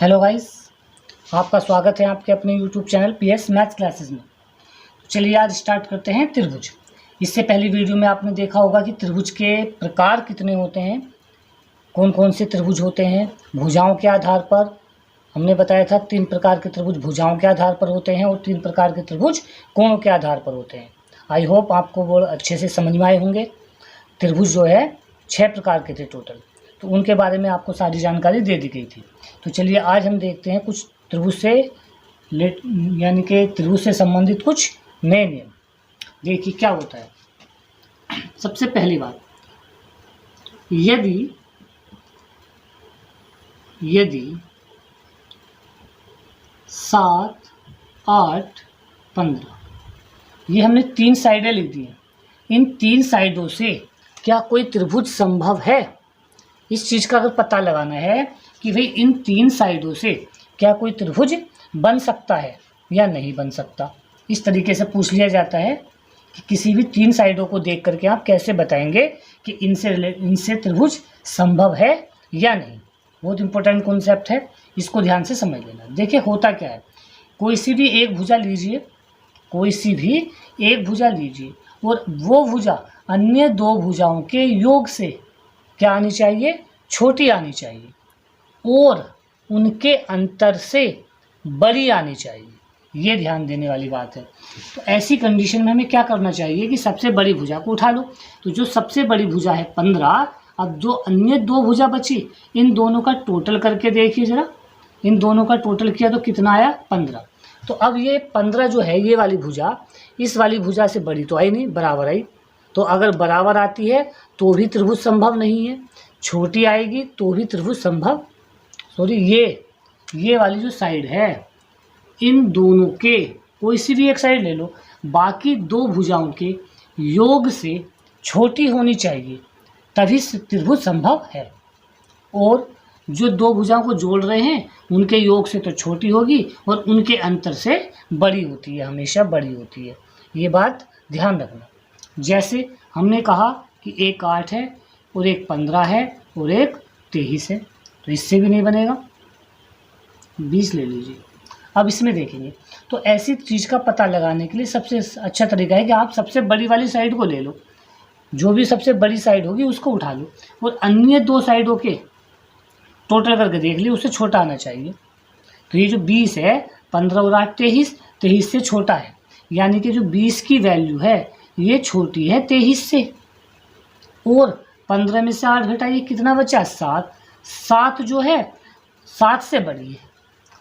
Hello guys, आपका स्वागत है आपके अपने YouTube channel PS maths classes में। तो चलिए आज स्टार्ट करते हैं त्रिभुज। इससे पहली वीडियो में आपने देखा होगा कि त्रिभुज के प्रकार कितने होते हैं, कौन कौन से त्रिभुज होते हैं। भुजाओं के आधार पर हमने बताया था 3 प्रकार के त्रिभुज भुजाओं के आधार पर होते हैं और 3 प्रकार के त्रिभुज कोणों के आधार पर होते हैं। आई होप आपको वो अच्छे से समझ में आए होंगे। त्रिभुज जो है 6 प्रकार के थे टोटल, तो उनके बारे में आपको सारी जानकारी दे दी गई थी। तो चलिए आज हम देखते हैं कुछ त्रिभुज से यानी कि त्रिभुज से संबंधित कुछ नए नियम। देखिए क्या होता है। सबसे पहली बात, यदि 7, 8, 15 ये हमने 3 साइडें लिख दी हैं। इन 3 साइडों से क्या कोई त्रिभुज संभव है? इस चीज़ का अगर पता लगाना है कि भाई इन 3 साइडों से क्या कोई त्रिभुज बन सकता है या नहीं बन सकता, इस तरीके से पूछ लिया जाता है कि किसी भी 3 साइडों को देख करके आप कैसे बताएंगे कि इनसे त्रिभुज संभव है या नहीं। बहुत इंपॉर्टेंट कॉन्सेप्ट है, इसको ध्यान से समझ लेना। देखिए होता क्या है, कोई सी भी एक भुजा लीजिए और वो भुजा अन्य 2 भुजाओं के योग से क्या आनी चाहिए? छोटी आनी चाहिए और उनके अंतर से बड़ी आनी चाहिए। ये ध्यान देने वाली बात है। तो ऐसी कंडीशन में हमें क्या करना चाहिए कि सबसे बड़ी भुजा को उठा लो। तो जो सबसे बड़ी भुजा है 15, अब जो अन्य 2 भुजा बची इन दोनों का टोटल करके देखिए ज़रा। इन दोनों का टोटल किया तो कितना आया? 15। तो अब ये 15 जो है ये वाली भुजा इस वाली भुजा से बड़ी तो आई नहीं, बराबर आई। तो अगर बराबर आती है तो भी त्रिभुज संभव नहीं है, छोटी आएगी तो भी त्रिभुज संभव। सॉरी, ये वाली जो साइड है इन दोनों के कोई सी भी एक साइड ले लो, बाकी 2 भुजाओं के योग से छोटी होनी चाहिए, तभी त्रिभुज संभव है। और जो 2 भुजाओं को जोड़ रहे हैं उनके योग से तो छोटी होगी और उनके अंतर से बड़ी होती है, हमेशा बड़ी होती है। ये बात ध्यान रखना। जैसे हमने कहा कि एक 8 है और एक 15 है और एक 23 है, तो इससे भी नहीं बनेगा। 20 ले लीजिए। अब इसमें देखेंगे तो ऐसी चीज़ का पता लगाने के लिए सबसे अच्छा तरीका है कि आप सबसे बड़ी वाली साइड को ले लो, जो भी सबसे बड़ी साइड होगी उसको उठा लो और अन्य 2 साइडों के टोटल करके देख ली, उससे छोटा आना चाहिए। तो ये जो 20 है 15 और 8 23 से छोटा है, यानी कि जो 20 की वैल्यू है ये छोटी है 23 से। और 15 में से 8 घटाइए, कितना बचा? 7। 7 जो है 7 से बड़ी है।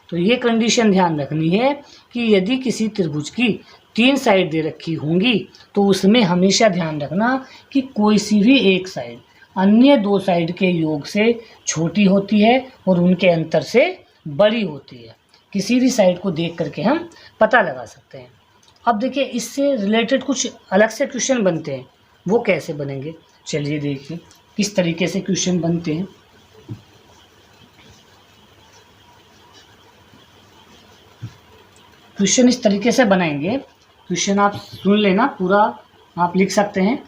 तो ये कंडीशन ध्यान रखनी है कि यदि किसी त्रिभुज की 3 साइड दे रखी होंगी तो उसमें हमेशा ध्यान रखना कि कोई सी भी एक साइड अन्य 2 साइड के योग से छोटी होती है और उनके अंतर से बड़ी होती है। किसी भी साइड को देख करके हम पता लगा सकते हैं। अब देखिए इससे रिलेटेड कुछ अलग से क्वेश्चन बनते हैं, वो कैसे बनेंगे चलिए देखिए किस तरीके से क्वेश्चन बनते हैं। क्वेश्चन इस तरीके से बनाएंगे, क्वेश्चन आप सुन लेना, पूरा आप लिख सकते हैं।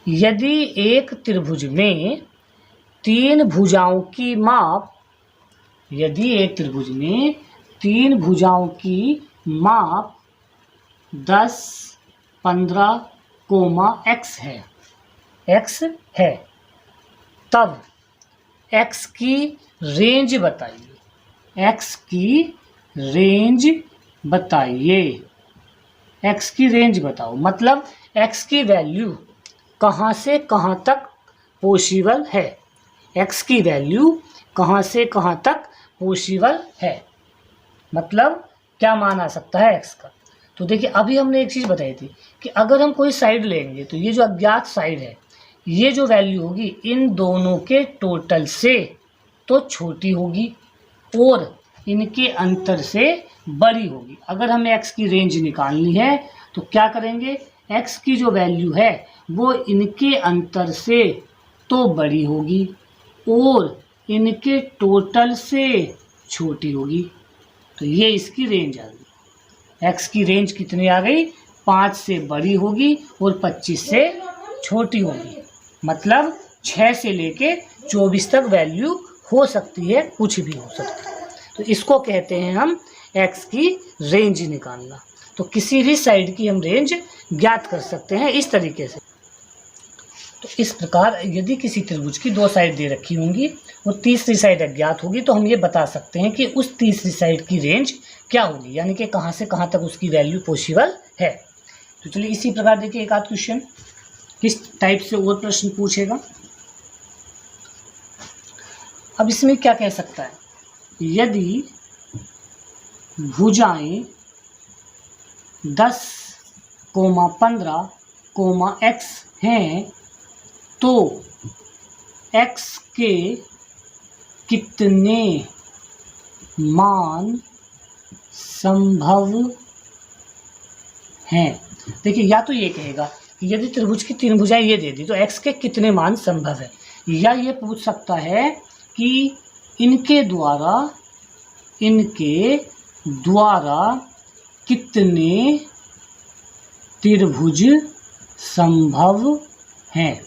यदि एक त्रिभुज में 3 भुजाओं की माप 10, 15, x है, तब x की रेंज बताइए। x की रेंज बताओ, मतलब x की वैल्यू कहाँ से कहाँ तक पॉसिबल है। x की वैल्यू कहाँ से कहाँ तक पॉसिबल है, मतलब क्या मान आ सकता है x का। तो देखिए अभी हमने एक चीज़ बताई थी कि अगर हम कोई साइड लेंगे तो ये जो अज्ञात साइड है ये जो वैल्यू होगी इन दोनों के टोटल से तो छोटी होगी और इनके अंतर से बड़ी होगी। अगर हमें x की रेंज निकालनी है तो क्या करेंगे, x की जो वैल्यू है वो इनके अंतर से तो बड़ी होगी और इनके टोटल से छोटी होगी। तो ये इसकी रेंज आ गई। x की रेंज कितनी आ गई? 5 से बड़ी होगी और 25 से छोटी होगी, मतलब 6 से लेके 24 तक वैल्यू हो सकती है, कुछ भी हो सकता है। तो तो इसको कहते हैं हम एक्स की रेंज निकालना। तो किसी भी साइड की हम रेंज ज्ञात कर सकते हैं इस तरीके से। तो इस प्रकार यदि किसी त्रिभुज की दो साइड दे रखी होंगी और तीसरी साइड अज्ञात होगी तो हम ये बता सकते हैं कि उस तीसरी साइड की रेंज क्या होगी, यानी कि कहाँ से कहाँ तक उसकी वैल्यू पॉसिबल है। तो चलिए इसी प्रकार देखिए एक आध क्वेश्चन किस टाइप से और प्रश्न पूछेगा। अब इसमें क्या कह सकता है, यदि भुजाएं 10, 15, x हैं तो x के कितने मान संभव हैं। देखिए या तो ये कहेगा कि यदि त्रिभुज की 3 भुजाएं ये दे दी तो x के कितने मान संभव है, या ये पूछ सकता है कि इनके द्वारा कितने त्रिभुज संभव हैं।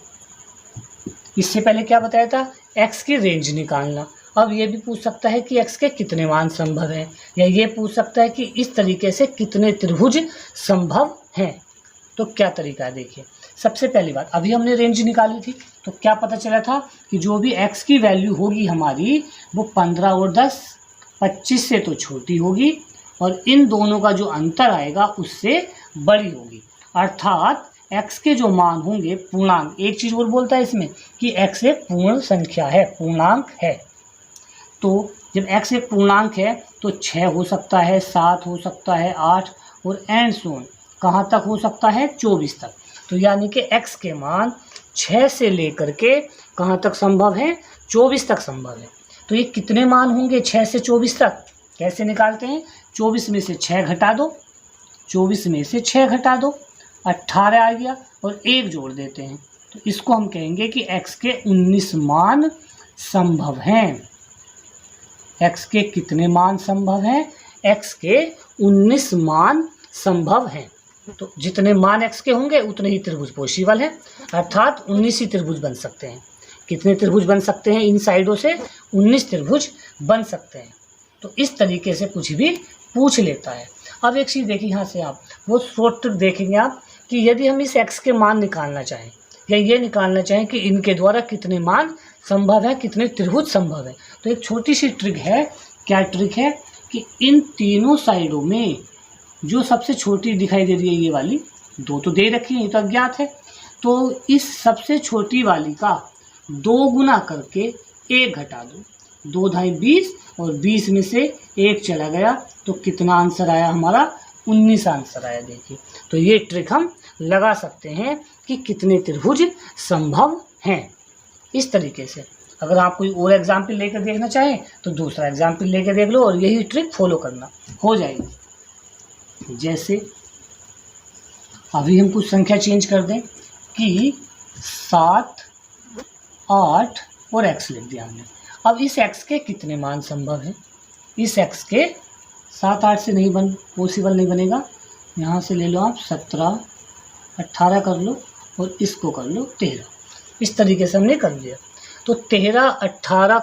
इससे पहले क्या बताया था, x की रेंज निकालना। अब ये भी पूछ सकता है कि x के कितने मान संभव हैं, या ये पूछ सकता है कि इस तरीके से कितने त्रिभुज संभव हैं। तो क्या तरीका है देखिए। सबसे पहली बात, अभी हमने रेंज निकाली थी तो क्या पता चला था कि जो भी x की वैल्यू होगी हमारी वो 15 और 10 25 से तो छोटी होगी और इन दोनों का जो अंतर आएगा उससे बड़ी होगी। अर्थात x के जो मान होंगे पूर्णांक, एक चीज़ और बोलता है इसमें कि x एक पूर्ण संख्या है, पूर्णांक है। तो जब x एक पूर्णांक है तो 6 हो सकता है, 7 हो सकता है, 8 और एंड सो ऑन कहाँ तक हो सकता है, 24 तक। तो यानी कि x के मान 6 से लेकर के कहाँ तक संभव है, 24 तक संभव है। तो ये कितने मान होंगे 6 से 24 तक, कैसे निकालते हैं, 24 में से 6 घटा दो, 24 में से 6 घटा दो, 18 आ गया और 1 जोड़ देते हैं। तो इसको हम कहेंगे कि x के 19 मान संभव हैं। x के कितने मान संभव हैं, x के 19 मान संभव हैं। तो जितने मान x के होंगे उतने ही त्रिभुज पॉसिबल है, अर्थात 19 ही त्रिभुज बन सकते हैं। कितने त्रिभुज बन सकते हैं, इन साइडों से 19 त्रिभुज बन सकते हैं। तो इस तरीके से कुछ भी पूछ लेता है। अब एक चीज़ देखिए, यहाँ से आप वो शॉर्ट ट्रिक देखेंगे आप कि यदि हम इस x के मान निकालना चाहें या ये निकालना चाहें कि इनके द्वारा कितने मान संभव है, कितने त्रिभुज संभव है, तो एक छोटी सी ट्रिक है। क्या ट्रिक है कि इन तीनों साइडों में जो सबसे छोटी दिखाई दे रही है ये वाली, 2 तो दे रखी है, ये तो अज्ञात है, तो इस सबसे छोटी वाली का 2 गुना करके 1 घटा दो, 2 ढाई 20 और 20 में से 1 चला गया तो कितना आंसर आया हमारा, 19 आंसर आया। देखिए तो ये ट्रिक हम लगा सकते हैं कि कितने त्रिभुज संभव हैं। इस तरीके से अगर आप कोई और एग्जाम्पल लेकर देखना चाहें तो दूसरा एग्जाम्पल लेकर देख लो और यही ट्रिक फॉलो करना हो जाएगी। जैसे अभी हम कुछ संख्या चेंज कर दें कि 7, 8 और x लिख दिया हमने। अब इस x के कितने मान संभव हैं, इस x के 7, 8 से नहीं पॉसिबल नहीं बनेगा। यहाँ से ले लो आप 17, 18 कर लो और इसको कर लो 13। इस तरीके से हमने कर लिया। तो 13, 18,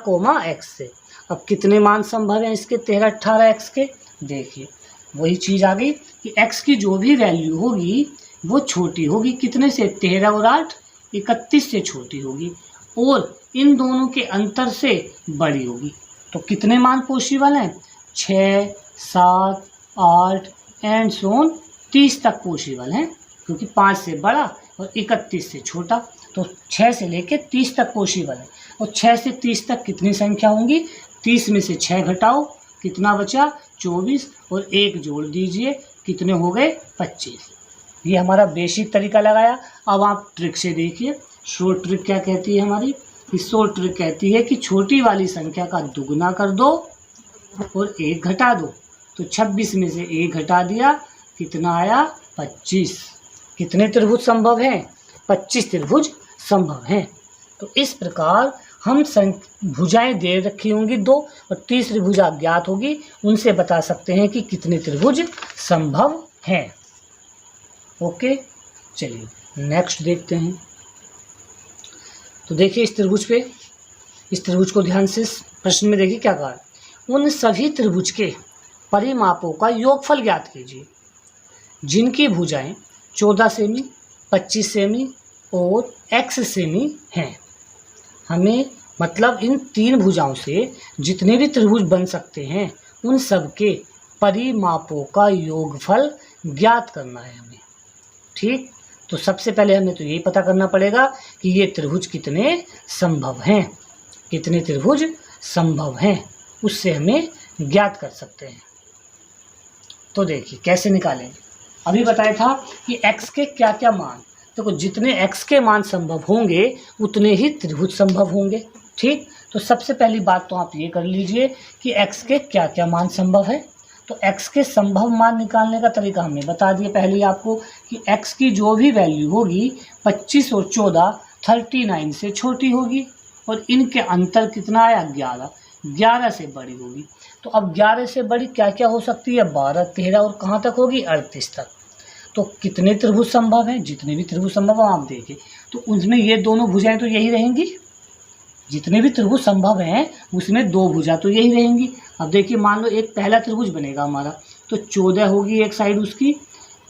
x से अब कितने मान संभव हैं इसके 13, 18 x के। देखिए वही चीज़ आ गई कि x की जो भी वैल्यू होगी वो छोटी होगी कितने से, 13 और 8 31 से छोटी होगी और इन दोनों के अंतर से बड़ी होगी। तो कितने मान पॉसिबल हैं, 6, 7, 8 एंड सो ऑन 30 तक पॉसिबल हैं, क्योंकि 5 से बड़ा और 31 से छोटा। तो 6 से लेके 30 तक पॉसिबल है। और 6 से 30 तक कितनी संख्या होंगी, 30 में से 6 घटाओ, कितना बचा 24 और 1 जोड़ दीजिए, कितने हो गए 25। ये हमारा बेसिक तरीका लगाया। अब आप ट्रिक से देखिए, शॉर्ट ट्रिक क्या कहती है हमारी, इस शॉर्ट ट्रिक कहती है कि छोटी वाली संख्या का दुगुना कर दो और 1 घटा दो। तो 26 में से 1 घटा दिया, कितना आया 25। कितने त्रिभुज संभव हैं, 25 त्रिभुज संभव हैं। तो इस प्रकार हम भुजाएं दे रखी होंगी 2 और तीसरी भुजा अज्ञात होगी, उनसे बता सकते हैं कि कितने त्रिभुज संभव हैं। ओके, चलिए नेक्स्ट देखते हैं। तो देखिए इस त्रिभुज को ध्यान से प्रश्न में देखिए क्या कहा है। उन सभी त्रिभुज के परिमापों का योगफल ज्ञात कीजिए जिनकी भुजाएं 14 सेमी, 25 सेमी और x सेमी हैं। हमें मतलब इन 3 भुजाओं से जितने भी त्रिभुज बन सकते हैं उन सब के परिमापों का योगफल ज्ञात करना है हमें। ठीक, तो सबसे पहले हमें तो यही पता करना पड़ेगा कि ये त्रिभुज कितने संभव हैं, कितने त्रिभुज संभव हैं, उससे हमें ज्ञात कर सकते हैं। तो देखिए कैसे निकालेंगे। अभी बताया था कि x के क्या क्या मान, देखो जितने x के मान संभव होंगे उतने ही त्रिभुज संभव होंगे। ठीक, तो सबसे पहली बात तो आप ये कर लीजिए कि x के क्या क्या मान संभव है। तो x के संभव मान निकालने का तरीका हमने बता दिया पहले ही आपको कि x की जो भी वैल्यू होगी 25 और 14 39 से छोटी होगी और इनके अंतर कितना आया 11 से बड़ी होगी। तो अब 11 से बड़ी क्या क्या हो सकती है 12, 13 और कहाँ तक होगी 38 तक। तो कितने त्रिभुज संभव हैं, जितने भी त्रिभुज संभव आप देखें तो उसमें ये दोनों भुजाएं तो यही रहेंगी। जितने भी त्रिभुज संभव हैं उसमें 2 भुजा तो यही रहेंगी। अब देखिए मान लो एक पहला त्रिभुज बनेगा हमारा, तो 14 होगी एक साइड उसकी,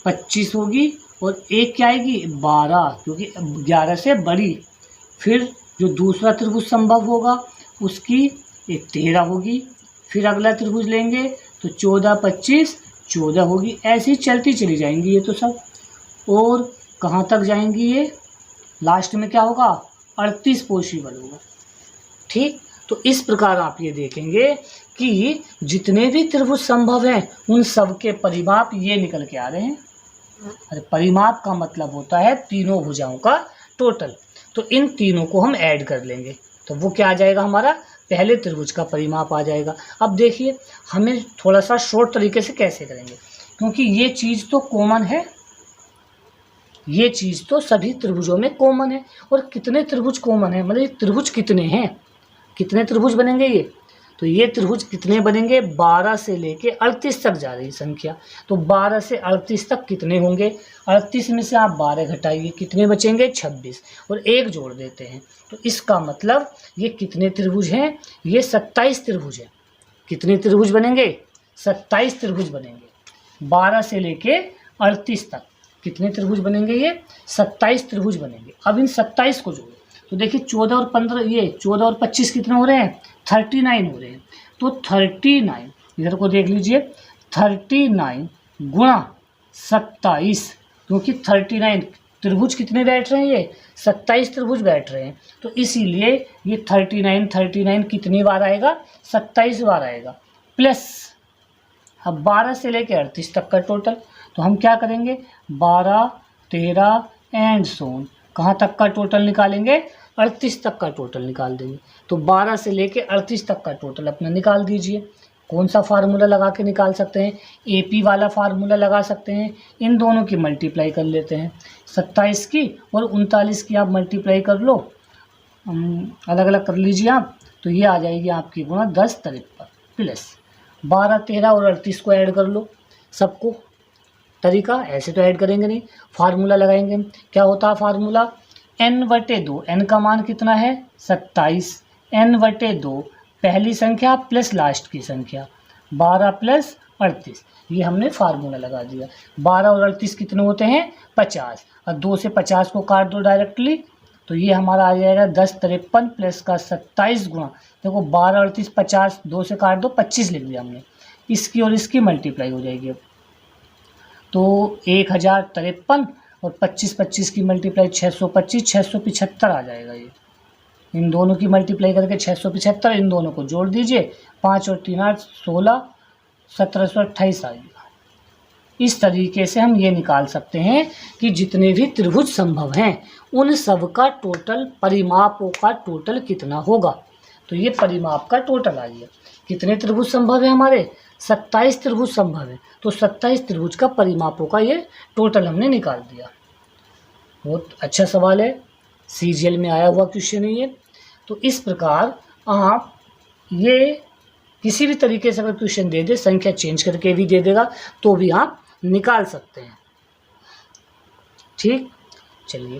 25 होगी और एक क्या आएगी 12 क्योंकि 11 से बड़ी। फिर जो दूसरा त्रिभुज संभव होगा उसकी एक 13 होगी। फिर अगला त्रिभुज लेंगे तो 14, 25, 14 होगी। ऐसी चलती चली जाएंगी ये तो सब, और कहाँ तक जाएंगी ये, लास्ट में क्या होगा 38 पॉसिबल होगा। ठीक, तो इस प्रकार आप ये देखेंगे कि जितने भी त्रिभुज संभव हैं उन सब के परिमाप ये निकल के आ रहे हैं। अरे परिमाप का मतलब होता है तीनों भुजाओं का टोटल। तो इन तीनों को हम ऐड कर लेंगे तो वो क्या आ जाएगा हमारा पहले त्रिभुज का परिमाप आ जाएगा। अब देखिए हमें थोड़ा सा शॉर्ट तरीके से कैसे करेंगे, क्योंकि ये चीज़ तो कॉमन है, ये चीज़ तो सभी त्रिभुजों में कॉमन है। और कितने त्रिभुज कॉमन है, मतलब त्रिभुज कितने हैं, कितने त्रिभुज बनेंगे ये, तो ये त्रिभुज कितने बनेंगे 12 से लेके 38 तक जा रही संख्या। तो 12 से 38 तक कितने होंगे, 38 में से आप 12 घटाइए कितने बचेंगे 26 और एक जोड़ देते हैं। तो इसका मतलब ये कितने त्रिभुज हैं, ये 27 त्रिभुज हैं। कितने त्रिभुज बनेंगे 27 त्रिभुज बनेंगे। 12 से लेके 38 तक कितने त्रिभुज बनेंगे, ये 27 त्रिभुज बनेंगे। अब इन 27 को जोड़ो तो देखिए 14 और 15, ये 14 और 25 कितने हो रहे हैं 39 हो रहे हैं। तो 39 इधर को देख लीजिए, 39 गुणा 27, क्योंकि 39 त्रिभुज कितने बैठ रहे हैं, ये 27 त्रिभुज बैठ रहे हैं। तो इसीलिए ये 39 कितनी बार आएगा 27 बार आएगा। प्लस अब 12 से लेकर 38 तक का टोटल, तो हम क्या करेंगे 12, 13 एंड सोन, कहाँ तक का टोटल निकालेंगे 38 तक का टोटल निकाल देंगे। तो 12 से लेके 38 तक का टोटल अपना निकाल दीजिए। कौन सा फार्मूला लगा के निकाल सकते हैं, एपी वाला फार्मूला लगा सकते हैं। इन दोनों की मल्टीप्लाई कर लेते हैं, 27 की और 39 की आप मल्टीप्लाई कर लो, अलग अलग कर लीजिए आप। तो ये आ जाएगी आपकी गुणा 10 53 प्लस 12, 13 और 38 को ऐड कर लो सबको। तरीका ऐसे तो ऐड करेंगे नहीं, फार्मूला लगाएंगे। क्या होता है फार्मूला, n/2, n का मान कितना है 27, n/2 पहली संख्या प्लस लास्ट की संख्या 12 प्लस 38, ये हमने फार्मूला लगा दिया। 12 और 38 कितने होते हैं 50, और 2 से 50 को काट दो डायरेक्टली, तो ये हमारा आ जाएगा 10 53 प्लस का 27 गुणा, देखो 12 38 50, 2 से काट दो 25 लिख दिया हमने, इसकी और इसकी मल्टीप्लाई हो जाएगी। अब तो 1053 और 25 की मल्टीप्लाई 625, 675 आ जाएगा। ये इन दोनों की मल्टीप्लाई करके 675, इन दोनों को जोड़ दीजिए, 5 और 3 8 16, 1728 आएगा। इस तरीके से हम ये निकाल सकते हैं कि जितने भी त्रिभुज संभव हैं उन सब का टोटल, परिमापों का टोटल कितना होगा। तो ये परिमाप का टोटल आ गया। कितने त्रिभुज संभव है हमारे 27 त्रिभुज संभव है, तो 27 त्रिभुज का परिमापों का ये टोटल हमने निकाल दिया। बहुत अच्छा सवाल है, सीजीएल में आया हुआ क्वेश्चन है ये। तो इस प्रकार आप ये किसी भी तरीके से अगर क्वेश्चन दे दे, संख्या चेंज करके भी दे देगा तो भी आप निकाल सकते हैं। ठीक, चलिए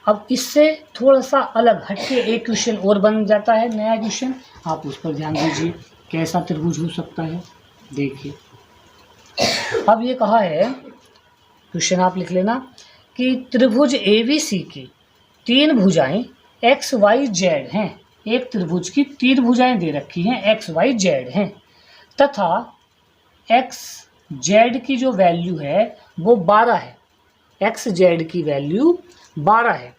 अब इससे थोड़ा सा अलग हटके एक क्वेश्चन और बन जाता है, नया क्वेश्चन, आप उस पर ध्यान दीजिए। कैसा त्रिभुज हो सकता है। देखिए अब ये कहा है, क्वेश्चन आप लिख लेना कि त्रिभुज ABC की 3 भुजाएं XYZ हैं। एक त्रिभुज की 3 भुजाएं दे रखी हैं, XYZ हैं, तथा XZ की जो वैल्यू है वो 12 है। XZ की वैल्यू 12 है।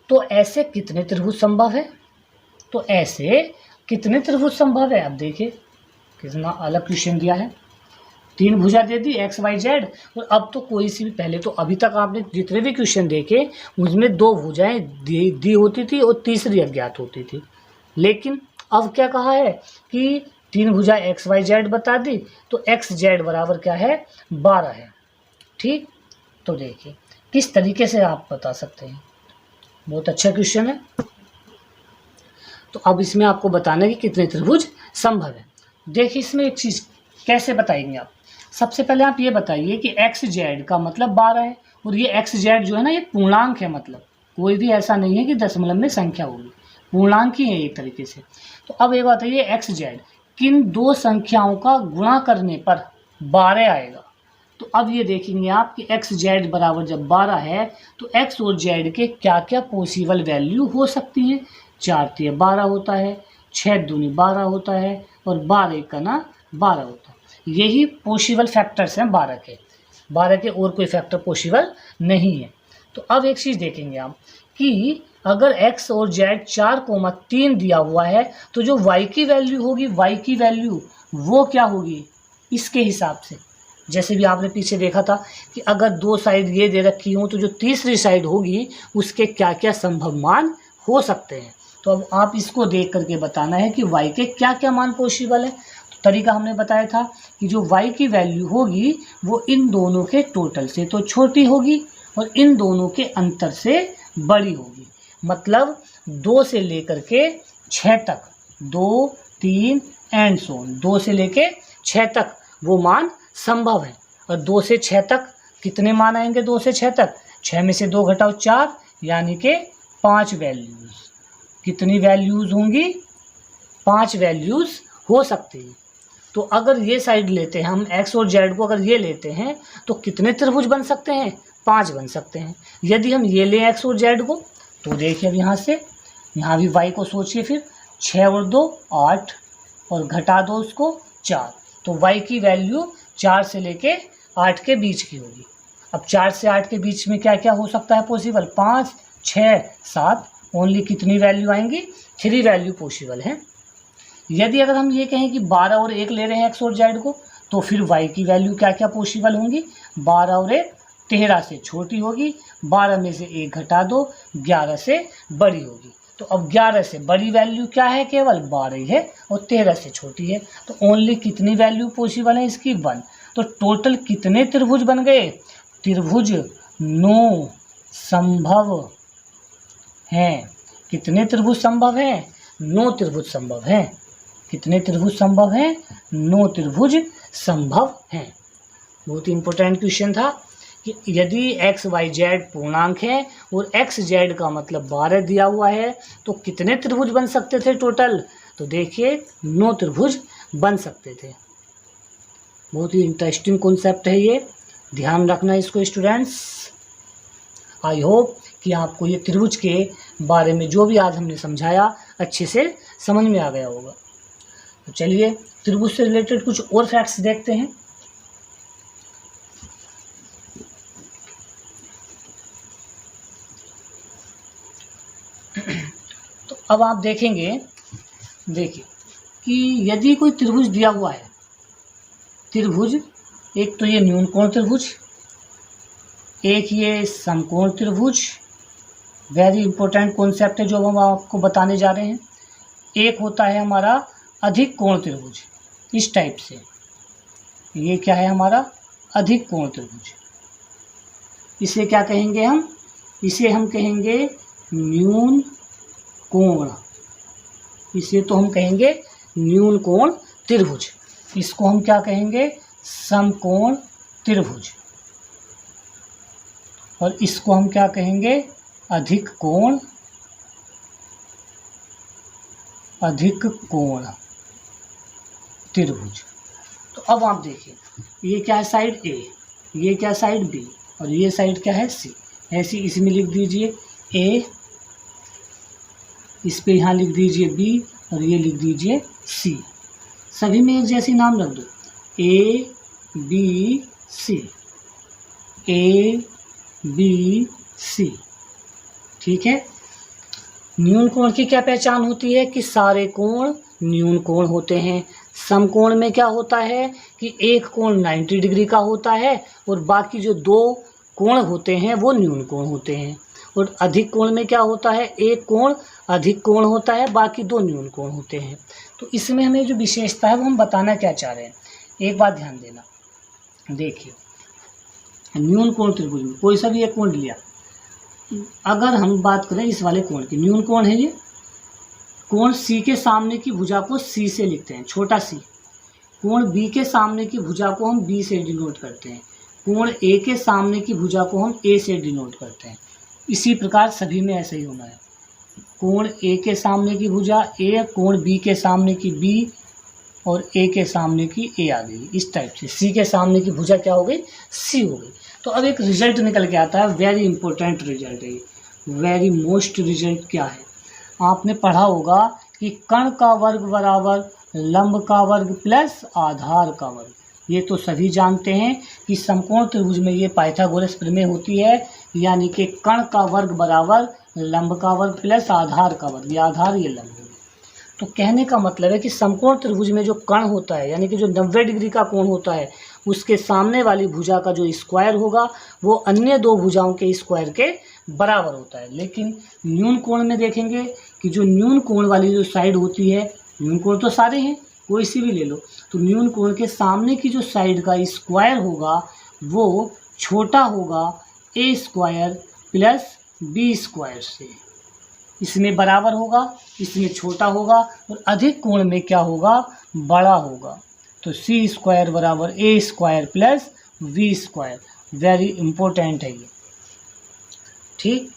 तो ऐसे कितने त्रिभुज संभव है? तो ऐसे कितने त्रिभुज संभव है? अब देखिए कितना अलग क्वेश्चन दिया है। 3 भुजा दे दी XYZ, और अब तो कोई सी भी, पहले तो अभी तक आपने जितने भी क्वेश्चन देखे उसमें 2 भुजाएं दी होती थी और तीसरी अज्ञात होती थी। लेकिन अब क्या कहा है कि 3 भुजा XYZ बता दी, तो XZ बराबर क्या है? 12 है। ठीक, तो देखिए किस तरीके से आप बता सकते हैं। बहुत अच्छा क्वेश्चन है। तो अब इसमें आपको बताना है कि कितने त्रिभुज संभव है। देखिए इसमें एक चीज़ कैसे बताएंगे आप। सबसे पहले आप ये बताइए कि XZ का मतलब 12 है, और ये XZ जो है ना ये पूर्णांक है, मतलब कोई भी ऐसा नहीं है कि दशमलव में संख्या होगी, पूर्णांक ही है एक तरीके से। तो अब ये बताइए XZ किन 2 संख्याओं का गुणा करने पर 12 आएगा। तो अब ये देखेंगे आप कि XZ बराबर जब 12 है तो X और Z के क्या क्या पॉसिबल वैल्यू हो सकती हैं। 4 तिया 12 होता है, 6 दूनी 12 होता है, और 12 एक का ना 12 होता है। यही पॉसिबल फैक्टर्स हैं 12 के और कोई फैक्टर पॉसिबल नहीं है। तो अब एक चीज़ देखेंगे आप कि अगर X और Z 4,3 दिया हुआ है तो जो Y की वैल्यू होगी, Y की वैल्यू वो क्या होगी इसके हिसाब से। जैसे भी आपने पीछे देखा था कि अगर 2 साइड ये दे रखी हो तो जो तीसरी साइड होगी उसके क्या क्या संभव मान हो सकते हैं। तो अब आप इसको देख करके बताना है कि y के क्या क्या मान पॉसिबल है। तो तरीका हमने बताया था कि जो y की वैल्यू होगी वो इन दोनों के टोटल से तो छोटी होगी और इन दोनों के अंतर से बड़ी होगी। मतलब 2 से लेकर के 6 तक, 2, 3 एंड सो ऑन, 2 से लेके 6 तक वो मान संभव है। और 2 से 6 तक कितने मान आएंगे? 2 से 6 तक 6 में से 2 घटाओ 4, यानी कि 5 वैल्यूज़। कितनी वैल्यूज़ होंगी? 5 वैल्यूज़ हो सकती है। तो अगर ये साइड लेते हैं हम, X और Z को अगर ये लेते हैं तो कितने त्रिभुज बन सकते हैं? 5 बन सकते हैं। यदि हम ये लें X और Z को तो देखिए अब यहाँ से, यहाँ भी Y को सोचिए, फिर 6 और 2 8, और घटा दो उसको 4, तो Y की वैल्यू 4 से लेके 8 के बीच की होगी। अब 4 से 8 के बीच में क्या क्या हो सकता है पॉसिबल? 5, 6, 7, ओनली कितनी वैल्यू आएंगी? 3 वैल्यू पॉसिबल है। यदि अगर हम ये कहें कि 12 और 1 ले रहे हैं X और Z को, तो फिर Y की वैल्यू क्या क्या पॉसिबल होंगी? 12 और 1 13 से छोटी होगी, 12 में से 1 घटा दो 11 से बड़ी होगी। तो अब 11 से बड़ी वैल्यू क्या है? केवल 12 ही है, और 13 से छोटी है। तो ओनली कितनी वैल्यू पॉसिबल है इसकी? 1। तो टोटल कितने त्रिभुज बन गए? त्रिभुज 9 संभव हैं। कितने त्रिभुज संभव हैं? 9 त्रिभुज संभव हैं। कितने त्रिभुज संभव हैं? 9 त्रिभुज संभव हैं। बहुत ही इंपॉर्टेंट क्वेश्चन था कि यदि XYZ पूर्णांक है और XZ का मतलब 12 दिया हुआ है तो कितने त्रिभुज बन सकते थे टोटल? तो देखिए 9 त्रिभुज बन सकते थे। बहुत ही इंटरेस्टिंग कॉन्सेप्ट है ये, ध्यान रखना इसको स्टूडेंट्स। आई होप कि आपको ये त्रिभुज के बारे में जो भी आज हमने समझाया अच्छे से समझ में आ गया होगा। तो चलिए त्रिभुज से रिलेटेड कुछ और फैक्ट्स देखते हैं। तो अब आप देखेंगे, देखिए कि यदि कोई त्रिभुज दिया हुआ है, त्रिभुज एक तो ये न्यूनकोण त्रिभुज, एक ये समकोण त्रिभुज, वेरी इंपॉर्टेंट कॉन्सेप्ट है जो हम आपको बताने जा रहे हैं। एक होता है हमारा अधिक कोण त्रिभुज, इस टाइप से, ये क्या है हमारा अधिक कोण त्रिभुज। इसे क्या कहेंगे हम? इसे हम कहेंगे न्यून कोण, इसे तो हम कहेंगे न्यून कोण त्रिभुज। इसको हम क्या कहेंगे? समकोण त्रिभुज। और इसको हम क्या कहेंगे? अधिक कोण, अधिक कोण। त्रिभुज। तो अब आप देखिए, ये क्या है साइड ए, ये क्या साइड बी, और ये साइड क्या है सी। ऐसे इसमें लिख दीजिए ए, इस पे यहाँ लिख दीजिए बी, और ये लिख दीजिए सी। सभी में एक जैसी नाम रख दो, ए बी सी, ए बी सी। ठीक है। न्यून कोण की क्या पहचान होती है कि सारे कोण न्यून कोण होते हैं। समकोण में क्या होता है कि एक कोण 90 डिग्री का होता है और बाकी जो दो कोण होते हैं वो न्यून कोण होते हैं। और अधिक कोण में क्या होता है, एक कोण अधिक कोण होता है, बाकी दो न्यून कोण होते हैं। तो इसमें हमें जो विशेषता है वो हम बताना क्या चाह रहे हैं, एक बात ध्यान देना। देखिए, न्यून कोण त्रिभुज में कोई सा भी एक कोण लिया, अगर हम बात करें इस वाले कोण की, न्यून कोण है ये, कोण सी के सामने की भुजा को सी से लिखते हैं, छोटा सी। कोण बी के सामने की भुजा को हम बी से डिनोट करते हैं। कोण ए के सामने की भुजा को हम ए से डिनोट करते हैं। इसी प्रकार सभी में ऐसा ही होना है। कोण ए के सामने की भुजा ए, कोण बी के सामने की बी, और ए के सामने की ए आ गई। इस टाइप से सी के सामने की भुजा क्या हो गई, सी हो गई। तो अब एक रिजल्ट निकल के आता है, वेरी इंपॉर्टेंट रिजल्ट है ये, वेरी मोस्ट रिजल्ट क्या है। आपने पढ़ा होगा कि कर्ण का वर्ग बराबर लंब का वर्ग प्लस आधार का वर्ग। ये तो सभी जानते हैं कि समकोण त्रिभुज में ये पाइथागोरस प्रमेय होती है, यानी कि कर्ण का वर्ग बराबर लंब का वर्ग प्लस आधार का वर्ग। ये आधार, ये लंब। तो कहने का मतलब है कि समकोण त्रिभुज में जो कर्ण होता है, यानी कि जो 90 डिग्री का कोण होता है, उसके सामने वाली भुजा का जो स्क्वायर होगा वो अन्य दो भुजाओं के स्क्वायर के बराबर होता है। लेकिन न्यून कोण में देखेंगे कि जो न्यून कोण वाली जो साइड होती है, न्यून कोण तो सारे हैं, कोई सी भी ले लो, तो न्यून कोण के सामने की जो साइड का स्क्वायर होगा वो छोटा होगा ए स्क्वायर प्लस बी स्क्वायर से। इसमें बराबर होगा, इसमें छोटा होगा, और अधिक कोण में क्या होगा, बड़ा होगा। तो सी स्क्वायर बराबर A square plus B square. Very important है ये। ठीक,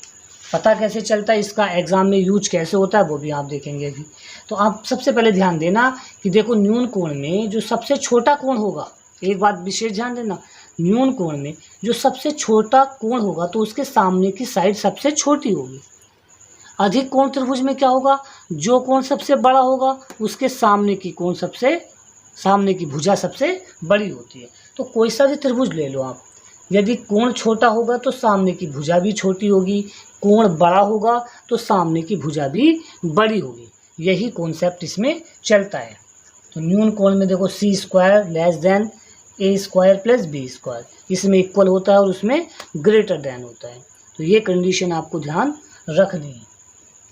पता कैसे चलता है, इसका एग्जाम में यूज कैसे होता है वो भी आप देखेंगे अभी। तो आप सबसे पहले ध्यान देना कि देखो, न्यून कोण में जो सबसे छोटा कोण होगा, एक बात विशेष ध्यान देना, न्यून कोण में जो सबसे छोटा कोण होगा तो उसके सामने की साइड सबसे छोटी होगी। अधिक कोण त्रिभुज में क्या होगा, जो कोण सबसे बड़ा होगा उसके सामने की कोण सामने की भुजा सबसे बड़ी होती है। तो कोई सा भी त्रिभुज ले लो आप, यदि कोण छोटा होगा तो सामने की भुजा भी छोटी होगी, कोण बड़ा होगा तो सामने की भुजा भी बड़ी होगी। यही कॉन्सेप्ट इसमें चलता है। तो न्यून कोण में देखो, सी स्क्वायर लेस देन ए स्क्वायर प्लस बी स्क्वायर, इसमें इक्वल होता है और उसमें ग्रेटर देन होता है। तो ये कंडीशन आपको ध्यान रखनी है।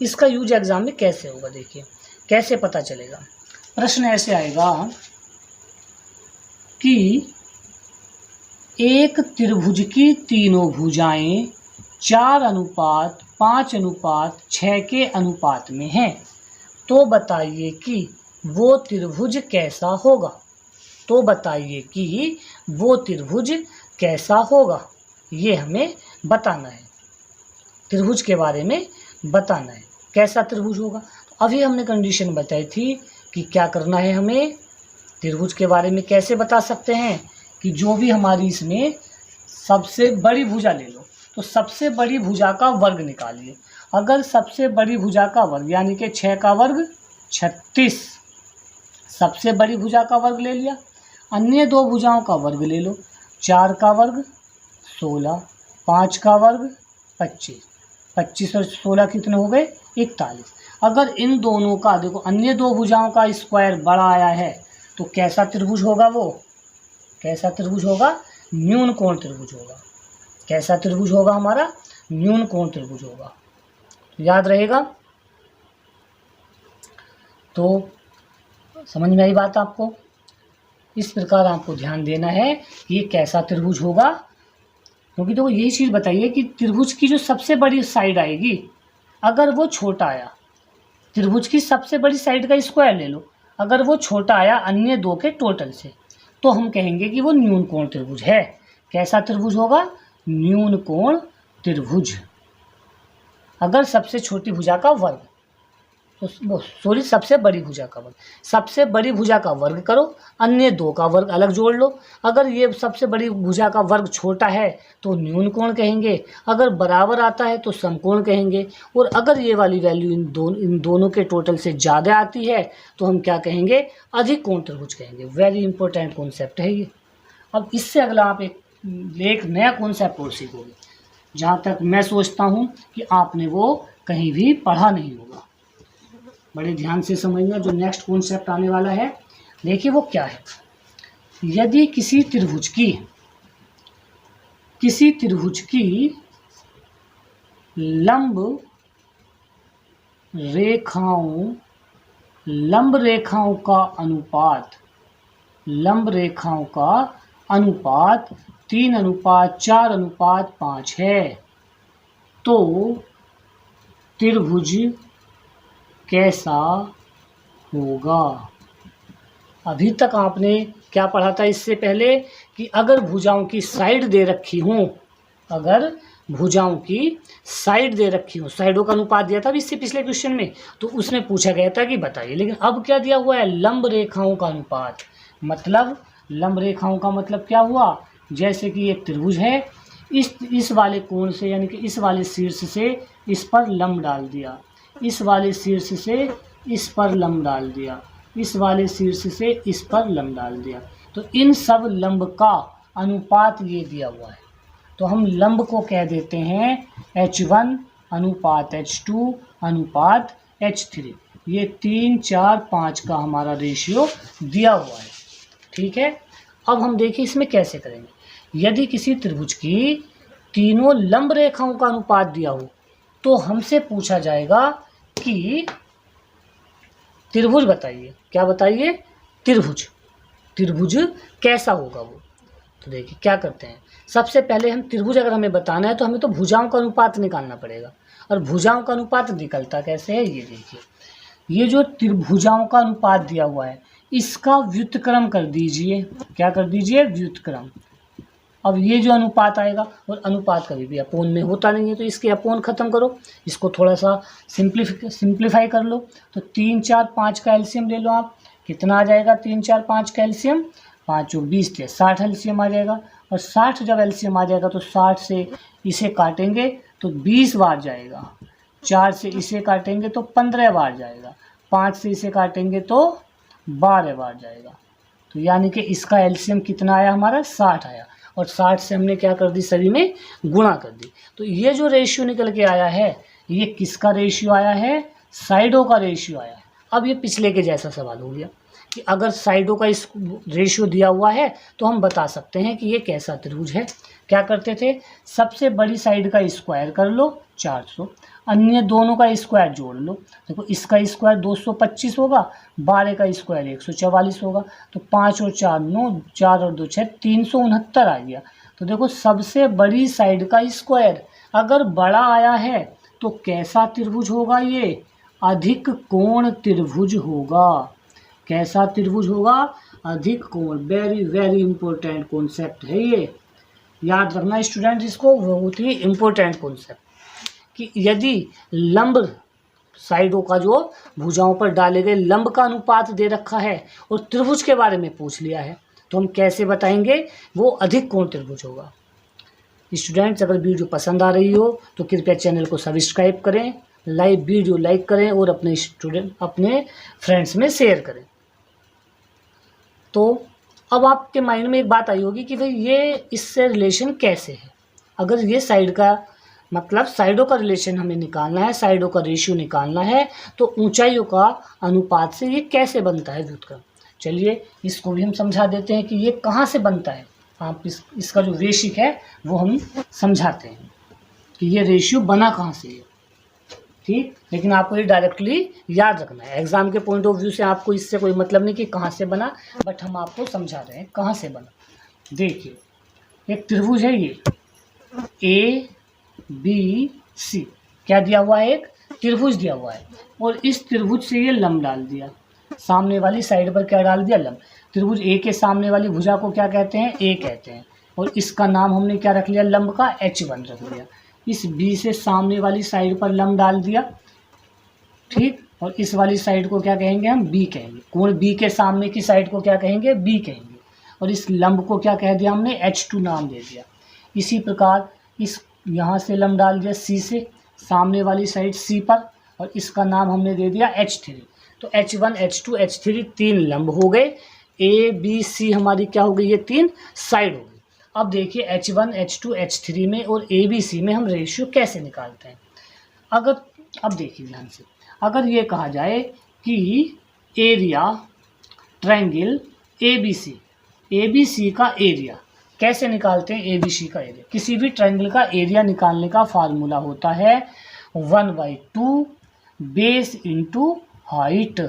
इसका यूज एग्जाम में कैसे होगा, देखिए कैसे पता चलेगा। प्रश्न ऐसे आएगा कि एक त्रिभुज की तीनों भुजाएं 4:5:6 के अनुपात में हैं, तो बताइए कि वो त्रिभुज कैसा होगा। तो बताइए कि वो त्रिभुज कैसा होगा, ये हमें बताना है। त्रिभुज के बारे में बताना है, कैसा त्रिभुज होगा। तो अभी हमने कंडीशन बताई थी कि क्या करना है हमें, त्रिभुज के बारे में कैसे बता सकते हैं कि जो भी हमारी इसमें सबसे बड़ी भुजा ले लो, तो सबसे बड़ी भुजा का वर्ग निकालिए। अगर सबसे बड़ी भुजा का वर्ग यानी कि 6 का वर्ग 36, सबसे बड़ी भुजा का वर्ग ले लिया। अन्य दो भुजाओं का वर्ग ले लो, 4 का वर्ग 16, 5 का वर्ग 25, 25 और 16 कितने हो गए, 41। अगर इन दोनों का देखो, अन्य दो भुजाओं का स्क्वायर बड़ा आया है तो कैसा त्रिभुज होगा, वो कैसा त्रिभुज होगा, न्यून कोण त्रिभुज होगा। कैसा त्रिभुज होगा हमारा, न्यून कोण त्रिभुज होगा। याद रहेगा। तो समझ में आई बात आपको। इस प्रकार आपको ध्यान देना है कि ये कैसा त्रिभुज होगा, क्योंकि देखो यही चीज़ बताइए कि त्रिभुज की जो सबसे बड़ी साइड आएगी, अगर वो छोटा आया, त्रिभुज की सबसे बड़ी साइड का स्क्वायर ले लो, अगर वो छोटा आया अन्य दो के टोटल से, तो हम कहेंगे कि वो न्यून कोण त्रिभुज है। कैसा त्रिभुज होगा, न्यून कोण त्रिभुज। अगर सबसे छोटी भुजा का वर्ग, सॉरी सबसे बड़ी भुजा का वर्ग, सबसे बड़ी भुजा का वर्ग करो, अन्य दो का वर्ग अलग जोड़ लो। अगर ये सबसे बड़ी भुजा का वर्ग छोटा है तो न्यून कोण कहेंगे, अगर बराबर आता है तो समकोण कहेंगे, और अगर ये वाली वैल्यू इन दोनों के टोटल से ज़्यादा आती है तो हम क्या कहेंगे, अधिक कोण त्रिभुज कहेंगे। वेरी इंपॉर्टेंट कॉन्सेप्ट है ये। अब इससे अगला आप एक नया कॉन्सेप्ट और सीखोगे, जहाँ तक मैं सोचता हूँ कि आपने वो कहीं भी पढ़ा नहीं होगा। बड़े ध्यान से समझना जो नेक्स्ट कॉन्सेप्ट आने वाला है। देखिए वो क्या है। यदि किसी त्रिभुज की लंब रेखाओं का अनुपात 3:4:5 है तो त्रिभुज कैसा होगा। अभी तक आपने क्या पढ़ा था इससे पहले कि अगर भुजाओं की साइड दे रखी हो, साइडों का अनुपात दिया था अभी इससे पिछले क्वेश्चन में, तो उसमें पूछा गया था कि बताइए। लेकिन अब क्या दिया हुआ है, लंब रेखाओं का अनुपात। मतलब लंब रेखाओं का मतलब क्या हुआ, जैसे कि एक त्रिभुज है, इस वाले कोण से यानी कि इस वाले शीर्ष से इस पर लंब डाल दिया, इस वाले शीर्ष से इस पर लंब डाल दिया, इस वाले शीर्ष से इस पर लंब डाल दिया, तो इन सब लंब का अनुपात ये दिया हुआ है। तो हम लंब को कह देते हैं H1 अनुपात H2 अनुपात H3। ये 3, 4, 5 का हमारा रेशियो दिया हुआ है। ठीक है, अब हम देखिए इसमें कैसे करेंगे। यदि किसी त्रिभुज की तीनों लंब रेखाओं का अनुपात दिया हो तो हमसे पूछा जाएगा कि त्रिभुज बताइए। क्या बताइए, त्रिभुज कैसा होगा वो। तो देखिए क्या करते हैं, सबसे पहले हम त्रिभुज अगर हमें बताना है तो हमें तो भुजाओं का अनुपात निकालना पड़ेगा। और भुजाओं का अनुपात निकलता कैसे है, ये देखिए, ये जो त्रिभुजाओं का अनुपात दिया हुआ है इसका व्युत्क्रम कर दीजिए। क्या कर दीजिए, व्युत्क्रम। अब ये जो अनुपात आएगा, और अनुपात कभी भी अपोन में होता नहीं है तो इसके अपोन खत्म करो, इसको थोड़ा सा सिंप्लीफाई कर लो। तो 3, 4, 5 का एलसीएम ले लो आप। कितना आ जाएगा 3, 4, 5 का एलसीएम, 5 और 20 थे 60 एलसीएम आ जाएगा। और 60 जब एलसीएम आ जाएगा तो 60 से इसे काटेंगे तो 20 बार जाएगा, 4 से इसे काटेंगे तो 15 बार जाएगा, 5 से इसे काटेंगे तो 12 बार जाएगा। तो यानी कि इसका एलसीएम कितना आया हमारा, 60 आया। और 60 से हमने क्या कर दी, सभी में गुणा कर दी। तो ये जो रेशियो निकल के आया है ये किसका रेशियो आया है, साइडों का रेशियो आया है। अब ये पिछले के जैसा सवाल हो गया कि अगर साइडों का इस रेशियो दिया हुआ है तो हम बता सकते हैं कि ये कैसा त्रिभुज है। क्या करते थे, सबसे बड़ी साइड का स्क्वायर कर लो 400, अन्य दोनों का स्क्वायर जोड़ लो। देखो इसका स्क्वायर 225 होगा, 12 का स्क्वायर 144 होगा, तो 5 और 4 9, 4 और 2 6, 369 आ गया। तो देखो सबसे बड़ी साइड का स्क्वायर अगर बड़ा आया है तो कैसा त्रिभुज होगा, ये अधिक कोण त्रिभुज होगा। कैसा त्रिभुज होगा, अधिक कोण। वेरी वेरी इंपॉर्टेंट कॉन्सेप्ट है ये, याद रखना स्टूडेंट इसको, बहुत ही इंपॉर्टेंट कॉन्सेप्ट। कि यदि लंब साइडों का जो भुजाओं पर डाले गए लंब का अनुपात दे रखा है और त्रिभुज के बारे में पूछ लिया है तो हम कैसे बताएंगे वो अधिक कोण त्रिभुज होगा। स्टूडेंट्स अगर वीडियो पसंद आ रही हो तो कृपया चैनल को सब्सक्राइब करें, वीडियो लाइक करें और अपने फ्रेंड्स में शेयर करें। तो अब आपके माइंड में एक बात आई होगी कि भाई ये इससे रिलेशन कैसे है। अगर ये साइड का मतलब साइडों का रिलेशन हमें निकालना है, साइडों का रेशियो निकालना है, तो ऊंचाइयों का अनुपात से ये कैसे बनता है व्युत्क्रम। चलिए इसको भी हम समझा देते हैं कि ये कहाँ से बनता है। आप इसका जो रेशिक है वो हम समझाते हैं कि ये रेशियो बना कहाँ से है। ठीक, लेकिन आपको ये डायरेक्टली याद रखना है। एग्जाम के पॉइंट ऑफ व्यू से आपको इससे कोई मतलब नहीं कि कहाँ से बना, बट हम आपको समझा रहे हैं कहाँ से बना। देखिए एक त्रिभुज है ये ABC, क्या दिया हुआ है, एक त्रिभुज दिया हुआ है, और इस त्रिभुज से ये लंब डाल दिया, सामने वाली साइड पर क्या डाल दिया, लंब। त्रिभुज ए के सामने वाली भुजा को क्या कहते हैं, ए कहते हैं, और इसका नाम हमने क्या रख लिया, लंब का H1 रख लिया। इस बी से सामने वाली साइड पर लंब डाल दिया, ठीक, और इस वाली साइड को क्या कहेंगे हम, बी कहेंगे। कोण बी के सामने की साइड को क्या कहेंगे, बी कहेंगे। और इस लंब को क्या कह दिया हमने, H2 नाम दे दिया। इसी प्रकार इस यहाँ से लंब डाल दिया सी से, सामने वाली साइड सी पर, और इसका नाम हमने दे दिया H3। तो H1 H2 H3 तीन लंब हो गए। ए बी सी हमारी क्या हो गई, ये तीन साइड हो गई। अब देखिए H1 H2 H3 में और ए बी सी में हम रेशियो कैसे निकालते हैं। अगर अब देखिए ध्यान से, अगर ये कहा जाए कि area triangle A B C का एरिया कैसे निकालते हैं, ए बी सी का एरिया, किसी भी ट्रायंगल का एरिया निकालने का फार्मूला होता है 1/2 base into height,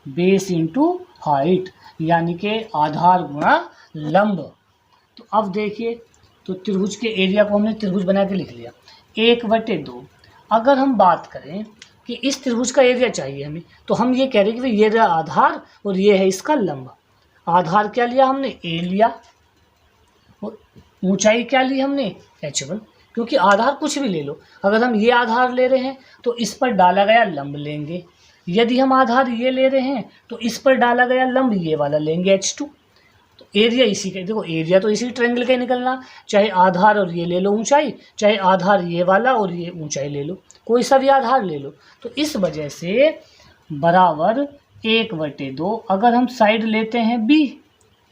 base into height, यानी कि आधार गुणा लंब। तो अब देखिए, तो त्रिभुज के एरिया को हमने त्रिभुज बना के लिख लिया 1/2। अगर हम बात करें कि इस त्रिभुज का एरिया चाहिए हमें, तो हम ये कह रहे हैं कि ये रहा आधार और ये है इसका लंब। आधार क्या लिया हमने, ए लिया, और ऊंचाई क्या ली हमने, H1, क्योंकि आधार कुछ भी ले लो। अगर हम ये आधार ले रहे हैं तो इस पर डाला गया लंब लेंगे, यदि हम आधार ये ले रहे हैं तो इस पर डाला गया लंब ये वाला लेंगे H2। तो एरिया इसी का, देखो एरिया तो इसी ट्रायंगल का ही निकलना, चाहे आधार और ये ले लो ऊंचाई, चाहे आधार ये वाला और ये ऊंचाई ले लो, कोई सा भी आधार ले लो। तो इस वजह से बराबर 1/2। अगर हम साइड लेते हैं बी,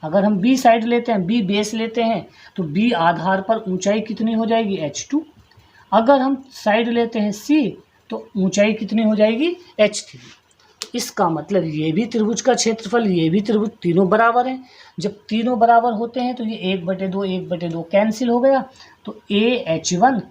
अगर हम बी साइड लेते हैं, बी बेस लेते हैं, तो बी आधार पर ऊंचाई कितनी हो जाएगी, H2। अगर हम साइड लेते हैं सी, तो ऊंचाई कितनी हो जाएगी, H3। इसका मतलब ये भी त्रिभुज का क्षेत्रफल, ये भी त्रिभुज, तीनों बराबर हैं। जब तीनों बराबर होते हैं तो ये 1/2 1/2 कैंसिल हो गया। तो AH1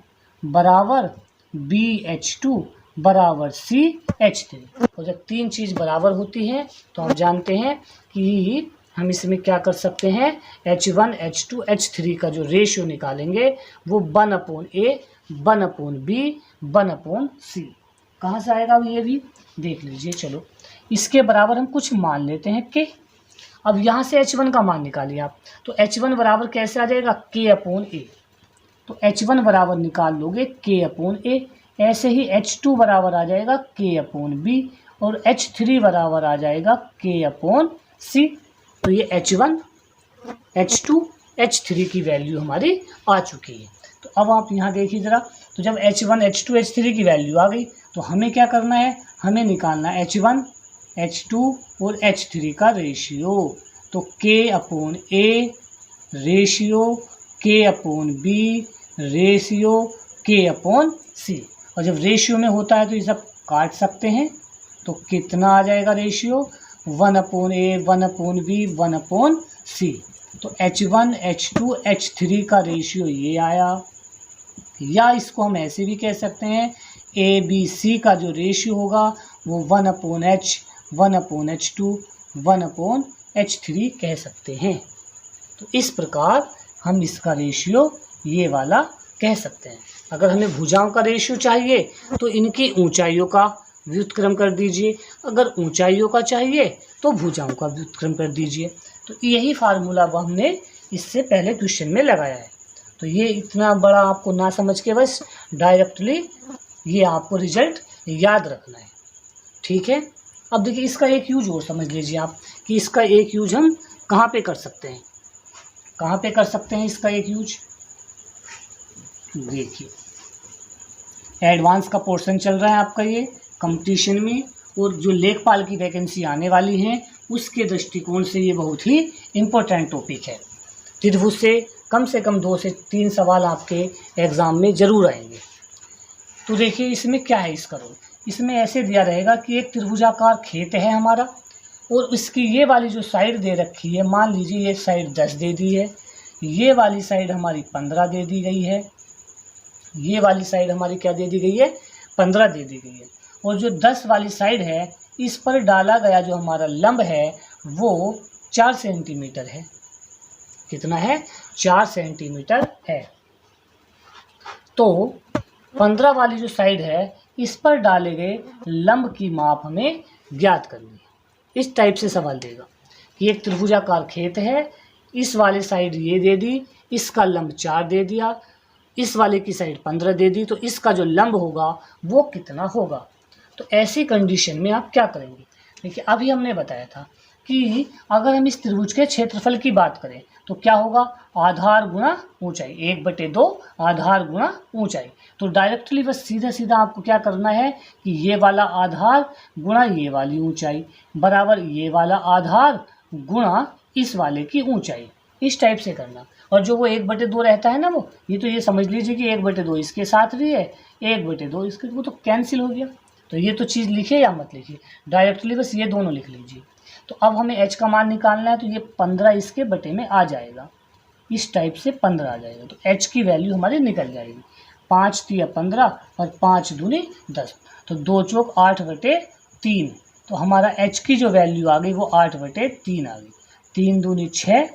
बराबर BH2 बराबर CH3। और जब तीन चीज़ बराबर होती हैं तो हम जानते हैं कि हम इसमें क्या कर सकते हैं, H1 H2 H3 का जो रेशियो निकालेंगे वो 1/A 1/B 1/C। कहाँ से आएगा ये भी देख लीजिए। चलो इसके बराबर हम कुछ मान लेते हैं के। अब यहाँ से H1 का मान निकालिए आप, तो H1 बराबर कैसे आ जाएगा, K/A। तो H1 बराबर निकाल लोगे K/A। ऐसे ही H2 बराबर आ जाएगा K/B और H3 बराबर आ जाएगा K/C। तो ये H1 H2 H3 की वैल्यू हमारी आ चुकी है। तो अब आप यहाँ देखिए ज़रा, तो जब H1 H2 H3 की वैल्यू आ गई तो हमें क्या करना है, हमें निकालना H1 H2 और H3 का रेशियो। तो K/A ratio K/B ratio K/C। और जब रेशियो में होता है तो ये सब काट सकते हैं, तो कितना आ जाएगा रेशियो, 1/A 1/B 1/C। तो H1 H2 H3 का रेशियो ये आया। या इसको हम ऐसे भी कह सकते हैं, ABC का जो रेशियो होगा वो 1/H 1/H2 1/H3 कह सकते हैं। तो इस प्रकार हम इसका रेशियो ये वाला कह सकते हैं। अगर हमें भुजाओं का रेशियो चाहिए तो इनकी ऊंचाइयों का व्युत्क्रम कर दीजिए, अगर ऊंचाइयों का चाहिए तो भुजाओं का व्युत्क्रम कर दीजिए। तो यही फार्मूला हमने इससे पहले क्वेश्चन में लगाया है। तो ये इतना बड़ा आपको ना समझ के बस डायरेक्टली ये आपको रिजल्ट याद रखना है, ठीक है। अब देखिए इसका एक यूज और समझ लीजिए आप, कि इसका एक यूज हम कहाँ पे कर सकते हैं, कहाँ पे कर सकते हैं इसका एक यूज। देखिए एडवांस का पोर्शन चल रहा है आपका ये कंपटीशन में, और जो लेखपाल की वैकेंसी आने वाली है उसके दृष्टिकोण से ये बहुत ही इम्पोर्टेंट टॉपिक है। त्रिभुज से कम 2 से 3 सवाल आपके एग्ज़ाम में ज़रूर आएंगे। तो देखिए इसमें क्या है इसका रोल, इसमें ऐसे दिया रहेगा कि एक त्रिभुजाकार खेत है हमारा, और इसकी ये वाली जो साइड दे रखी है, मान लीजिए ये साइड 10 दे दी है, ये वाली साइड हमारी 15 दे दी गई है, ये वाली साइड हमारी क्या दे दी गई है, 15 दे दी गई है। और जो 10 वाली साइड है इस पर डाला गया जो हमारा लंब है वो 4 सेंटीमीटर है। कितना है, 4 सेंटीमीटर है। तो 15 वाली जो साइड है इस पर डाले गए लंब की माप हमें ज्ञात करनी है। इस टाइप से सवाल देगा कि एक त्रिभुजाकार खेत है, इस वाले साइड ये दे दी, इसका लंब 4 दे दिया, इस वाले की साइड 15 दे दी, तो इसका जो लंब होगा वो कितना होगा। तो ऐसी कंडीशन में आप क्या करेंगे? देखिए अभी हमने बताया था कि अगर हम इस त्रिभुज के क्षेत्रफल की बात करें तो क्या होगा? आधार गुणा ऊंचाई, 1/2 आधार गुणा ऊंचाई। तो डायरेक्टली बस सीधा सीधा आपको क्या करना है कि ये वाला आधार गुणा ये वाली ऊंचाई बराबर ये वाला आधार गुणा इस वाले की ऊंचाई, इस टाइप से करना। और जो वो 1/2 रहता है ना, वो ये तो ये समझ लीजिए कि 1/2 इसके साथ भी है, 1/2 इसके, वो तो कैंसिल हो गया। तो ये तो चीज़ लिखिए या मत लिखिए, डायरेक्टली बस ये दोनों लिख लीजिए। तो अब हमें h का मान निकालना है, तो ये 15 इसके बटे में आ जाएगा, इस टाइप से 15 आ जाएगा। तो h की वैल्यू हमारी निकल जाएगी, 5 तिया 15 और 5 दूनी 10, तो 2 चौक 8/3। तो हमारा h की जो वैल्यू आ गई वो 8/3 आ गई। 3 दूनी 6,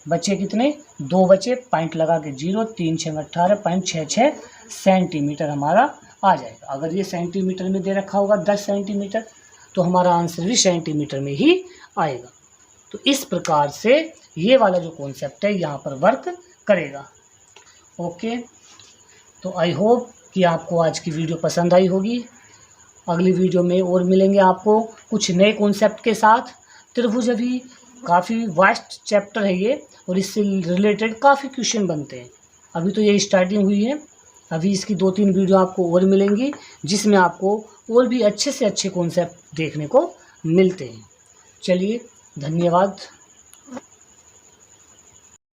बचे कितने? 2 बचे, पॉइंट लगा के 0, 3 6 18.66 सेंटीमीटर हमारा आ जाएगा। अगर ये सेंटीमीटर में दे रखा होगा 10 सेंटीमीटर, तो हमारा आंसर भी सेंटीमीटर में ही आएगा। तो इस प्रकार से ये वाला जो कॉन्सेप्ट है यहाँ पर वर्क करेगा। ओके, तो आई होप कि आपको आज की वीडियो पसंद आई होगी। अगली वीडियो में और मिलेंगे आपको कुछ नए कॉन्सेप्ट के साथ। त्रिभुज अभी काफ़ी वास्ट चैप्टर है ये, और इससे रिलेटेड काफ़ी क्वेश्चन बनते हैं। अभी तो ये स्टार्टिंग हुई है, अभी इसकी 2-3 वीडियो आपको और मिलेंगी जिसमें आपको और भी अच्छे से अच्छे कॉन्सेप्ट देखने को मिलते हैं। चलिए, धन्यवाद।